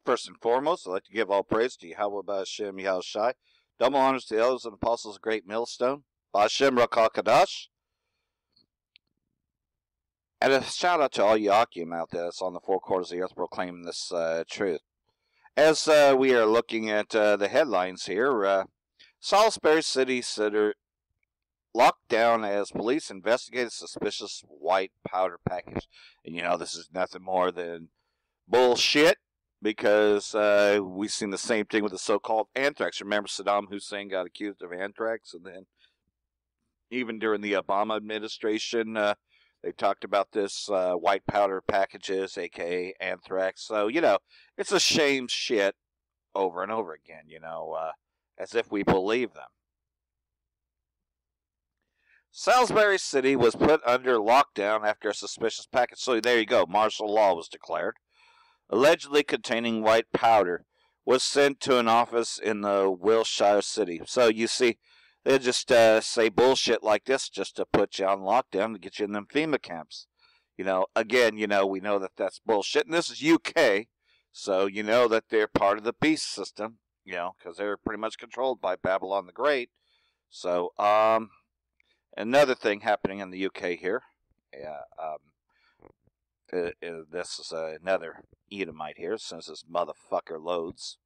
First and foremost, I'd like to give all praise to Yahweh Ba'Shem Yahweh Shai. Double honors to the elders and apostles of Great Millstone. Ba'Shem Rakal Kadash. And a shout out to all you Akim out there that's on the four quarters of the earth proclaiming this truth. As we are looking at the headlines here, Salisbury City Center locked down as police investigate a suspicious white powder package. And this is nothing more than bullshit, because we've seen the same thing with the so-called anthrax. Remember, Saddam Hussein got accused of anthrax, and then even during the Obama administration, they talked about this white powder packages, a.k.a. anthrax. So, it's a shame shit over and over again, as if we believe them. Salisbury City was put under lockdown after a suspicious package. So there you go, martial law was declared. Allegedly containing white powder was sent to an office in the Wiltshire city. So you see, they just say bullshit like this just to put you on lockdown to get you in them FEMA camps. Again, we know that that's bullshit. And this is UK, so you know that they're part of the beast system, because they're pretty much controlled by Babylon the Great. So, another thing happening in the UK here. This is another Edomite here, since this motherfucker loads.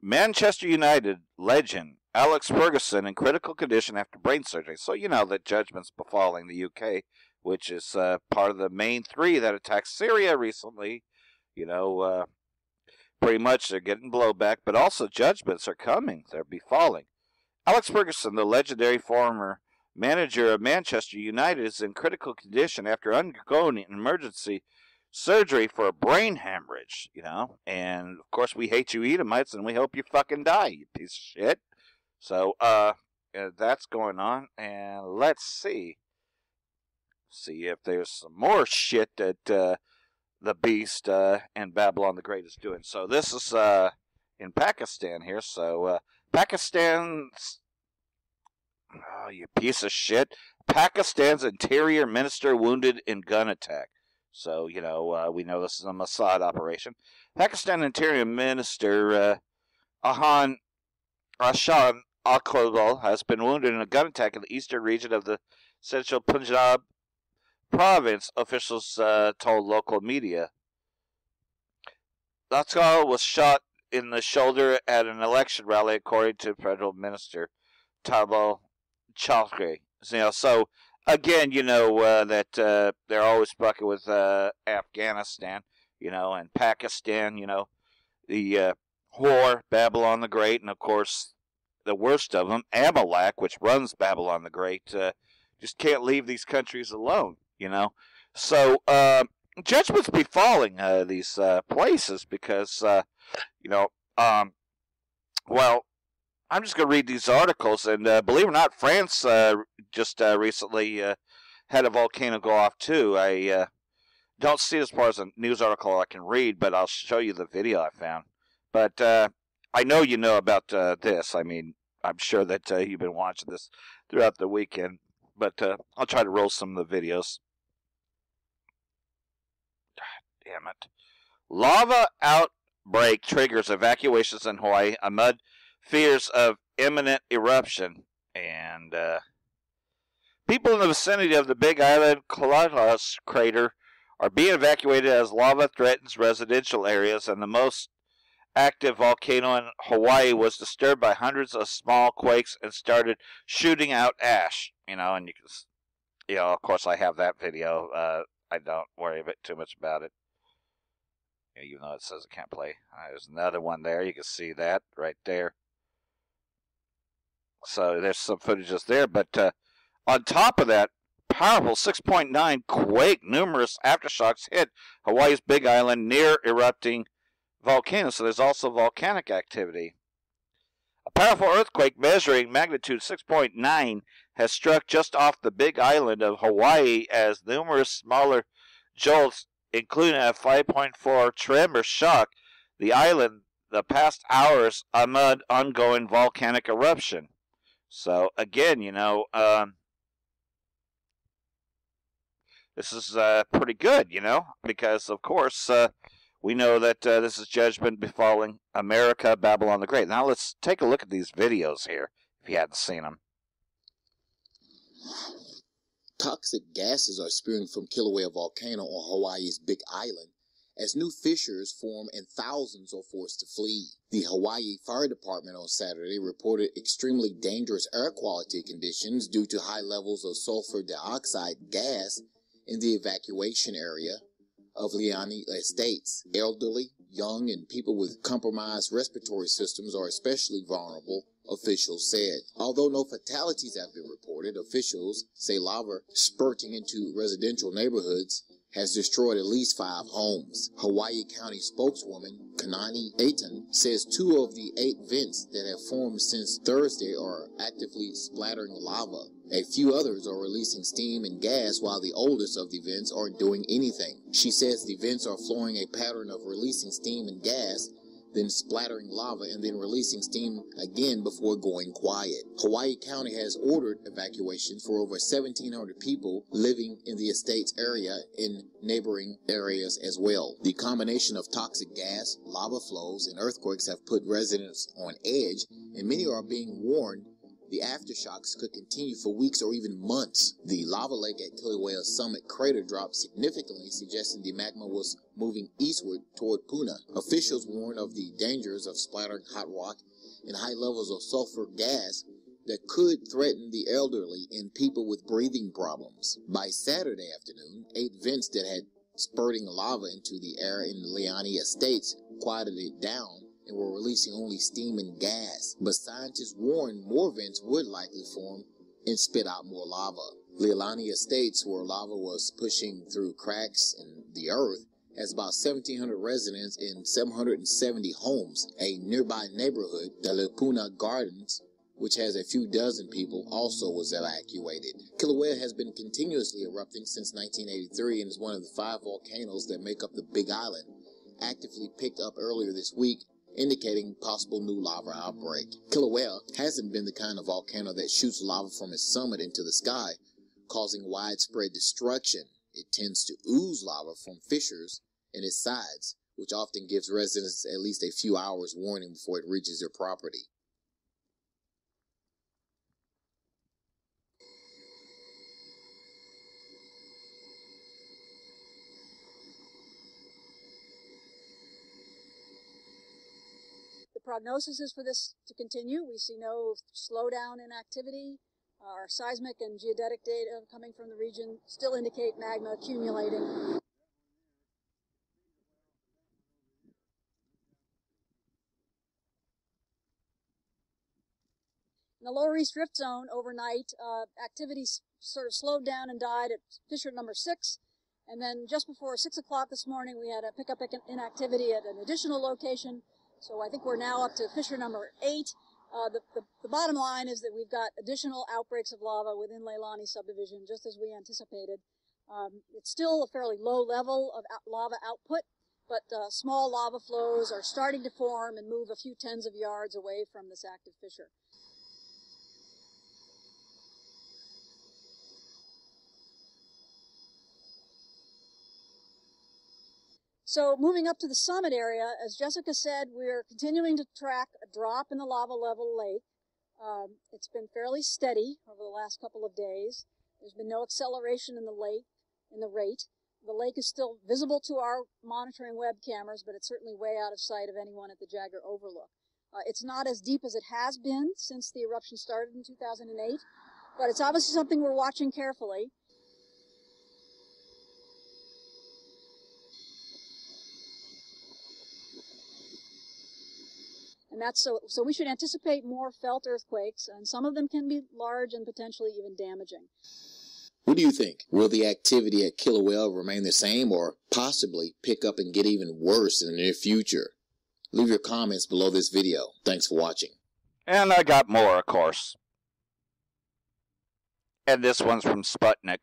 Manchester United legend Alex Ferguson in critical condition after brain surgery. So that Judgements befalling the UK, which is part of the main three that attacked Syria recently. Pretty much they're getting blowback, but also judgments are coming. They're befalling. Alex Ferguson, the legendary former manager of Manchester United, is in critical condition after undergoing an emergency surgery for a brain hemorrhage, And, of course, we hate you Edomites, and we hope you fucking die, you piece of shit. So, that's going on, and let's see. See if there's some more shit that the beast and Babylon the Great is doing. So, this is in Pakistan here, so Pakistan's... Oh, you piece of shit. Pakistan's interior minister wounded in gun attack. So, we know this is a Mossad operation. Pakistan Interior Minister Ahan Rashad Aklal has been wounded in a gun attack in the eastern region of the central Punjab province, officials told local media. Aklal was shot in the shoulder at an election rally, according to Federal Minister Tabal Chowdhury. So again, that they're always fucking with Afghanistan, and Pakistan, the whore, Babylon the Great, and of course the worst of them, Amalek, which runs Babylon the Great, just can't leave these countries alone, So judgments befalling these places because, well, I'm just going to read these articles, and believe it or not, France just recently had a volcano go off, too. I don't see it as far as a news article I can read, but I'll show you the video I found. But I know you know about this. I mean, I'm sure that you've been watching this throughout the weekend, but I'll try to roll some of the videos. God damn it. Lava outbreak triggers evacuations in Hawaii amid fears of imminent eruption, and people in the vicinity of the Big Island Kalalas crater are being evacuated as lava threatens residential areas, and the most active volcano in Hawaii was disturbed by hundreds of small quakes and started shooting out ash. And you can, of course I have that video. I don't worry too much about it. Even though it says it can't play. There's another one there. You can see that right there. So there's some footages there, but on top of that, powerful 6.9 quake, numerous aftershocks hit Hawaii's Big Island near erupting volcanoes. So there's also volcanic activity. A powerful earthquake measuring magnitude 6.9 has struck just off the Big Island of Hawaii as numerous smaller jolts, including a 5.4 tremor, shock the island the past hours amid ongoing volcanic eruption. So, again, this is pretty good, because, of course, We know that this is judgment befalling America, Babylon the Great. Now let's take a look at these videos here, if you hadn't seen them. Toxic gases are spewing from Kilauea volcano on Hawaii's Big Island as new fissures form and thousands are forced to flee. The Hawaii Fire Department on Saturday reported extremely dangerous air quality conditions due to high levels of sulfur dioxide gas in the evacuation area of Leilani Estates. Elderly, young, and people with compromised respiratory systems are especially vulnerable, officials said. Although no fatalities have been reported, officials say lava spurting into residential neighborhoods has destroyed at least 5 homes. Hawaii County spokeswoman Kanani Aiton says 2 of the 8 vents that have formed since Thursday are actively splattering lava. A few others are releasing steam and gas, while the oldest of the vents aren't doing anything. She says the vents are flowing a pattern of releasing steam and gas, then splattering lava, and then releasing steam again before going quiet. Hawaii County has ordered evacuations for over 1,700 people living in the estate's area in neighboring areas as well. The combination of toxic gas, lava flows, and earthquakes have put residents on edge, and many are being warned the aftershocks could continue for weeks or even months. The lava lake at Kilauea's summit crater dropped significantly, suggesting the magma was moving eastward toward Puna. Officials warn of the dangers of splattering hot rock and high levels of sulfur gas that could threaten the elderly and people with breathing problems. By Saturday afternoon, 8 vents that had spurting lava into the air in Leilani Estates quieted it down and were releasing only steam and gas. But scientists warned more vents would likely form and spit out more lava. Leilani Estates, where lava was pushing through cracks in the earth, has about 1,700 residents in 770 homes. A nearby neighborhood, the Lepuna Gardens, which has a few dozen people, also was evacuated. Kilauea has been continuously erupting since 1983 and is one of the 5 volcanoes that make up the Big Island, actively picked up earlier this week, indicating possible new lava outbreak. Kilauea hasn't been the kind of volcano that shoots lava from its summit into the sky, causing widespread destruction. It tends to ooze lava from fissures in its sides, which often gives residents at least a few hours warning before it reaches their property. The prognosis is for this to continue. We see no slowdown in activity. Our seismic and geodetic data coming from the region still indicate magma accumulating. In the Lower East Rift Zone overnight, activity sort of slowed down and died at fissure number 6. And then just before 6 o'clock this morning, we had a pickup in activity at an additional location. So I think we're now up to fissure number 8. The bottom line is that we've got additional outbreaks of lava within Leilani subdivision, just as we anticipated. It's still a fairly low level of lava output, but small lava flows are starting to form and move a few tens of yards away from this active fissure. So moving up to the summit area, as Jessica said, we're continuing to track a drop in the lava level lake. It's been fairly steady over the last couple of days. There's been no acceleration in the lake, in the rate. The lake is still visible to our monitoring web cameras, but it's certainly way out of sight of anyone at the Jagger Overlook. It's not as deep as it has been since the eruption started in 2008, but it's obviously something we're watching carefully. And that's so we should anticipate more felt earthquakes, and some of them can be large and potentially even damaging. What do you think? Will the activity at Kilauea remain the same or possibly pick up and get even worse in the near future? Leave your comments below this video. Thanks for watching. And I got more, of course. And this one's from Sputnik.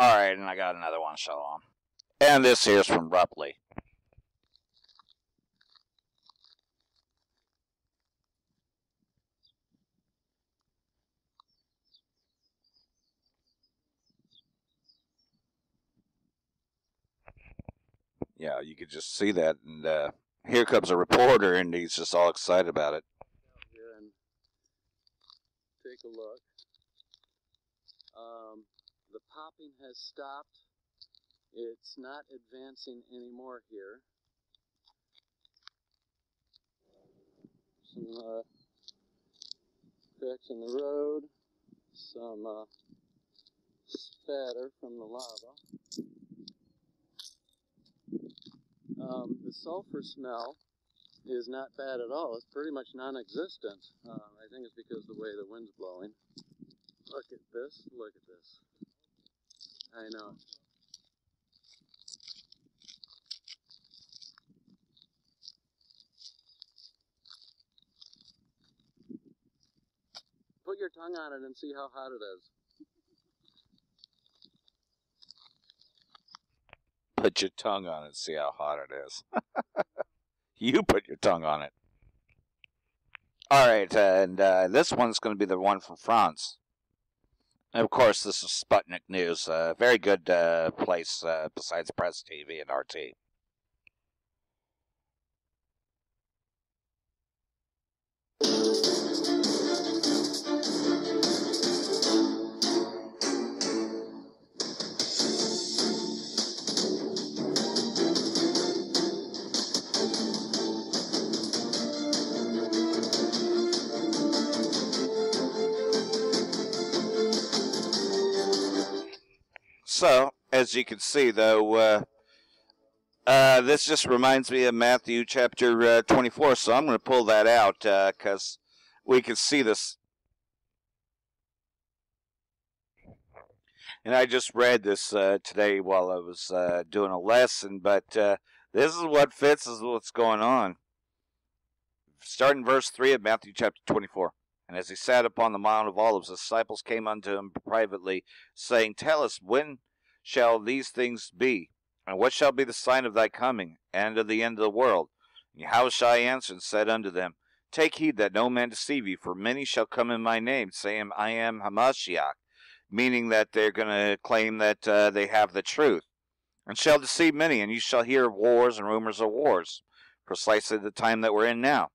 Alright, and I got another one, Shalom. And this here's from Rupley. Yeah, you could just see that, and here comes a reporter, and he's just all excited about it. Here and take a look. The popping has stopped. It's not advancing anymore here. Some cracks in the road, some spatter from the lava. The sulfur smell is not bad at all. It's pretty much non-existent. I think it's because of the way the wind's blowing. Look at this. Look at this. I know. Put your tongue on it and see how hot it is. Put your tongue on it and see how hot it is. You put your tongue on it. Alright, and this one's going to be the one from France. And of course, this is Sputnik News. Very good place besides Press TV and RT. So, as you can see, though, this just reminds me of Matthew chapter 24, so I'm going to pull that out because we can see this. And I just read this today while I was doing a lesson, but this is what fits is what's going on. Starting verse 3 of Matthew chapter 24. And as he sat upon the Mount of Olives, the disciples came unto him privately, saying, Tell us, when shall these things be? And what shall be the sign of thy coming, and of the end of the world? And Yahushua answered and said unto them, Take heed that no man deceive you, for many shall come in my name, saying, I am Hamashiach, meaning that they're going to claim that they have the truth, and shall deceive many, and you shall hear of wars and rumors of wars, precisely the time that we're in now.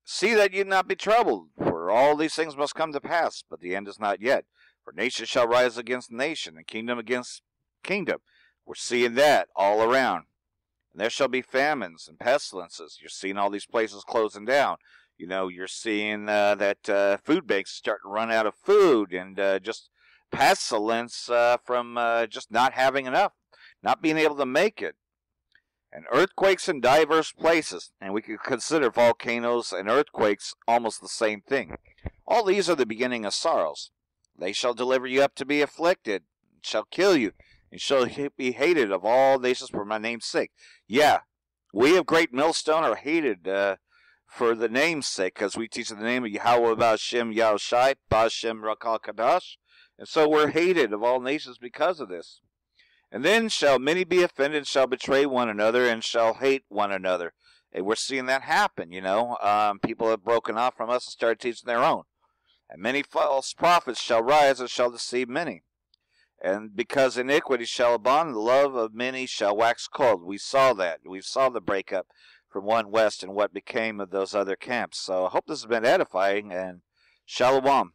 See that ye not be troubled, for all these things must come to pass, but the end is not yet. For nation shall rise against nation, and kingdom against kingdom. We're seeing that all around. And there shall be famines and pestilences. You're seeing all these places closing down. You know, you're seeing that food banks start to run out of food, and just pestilence from just not having enough, not being able to make it. And earthquakes in diverse places, and we could consider volcanoes and earthquakes almost the same thing. All these are the beginning of sorrows. They shall deliver you up to be afflicted, and shall kill you, and shall be hated of all nations for my name's sake. Yeah, we of Great Millstone are hated for the name's sake, because we teach in the name of Yahweh Ba'Shem Yahushai, Ba'Shem Rakal Kadash, and so we're hated of all nations because of this. And then shall many be offended, shall betray one another, and shall hate one another. And we're seeing that happen, you know. People have broken off from us and started teaching their own. And many false prophets shall rise and shall deceive many. And because iniquity shall abound, the love of many shall wax cold. We saw that. We saw the breakup from One West and what became of those other camps. So I hope this has been edifying, and Shalom.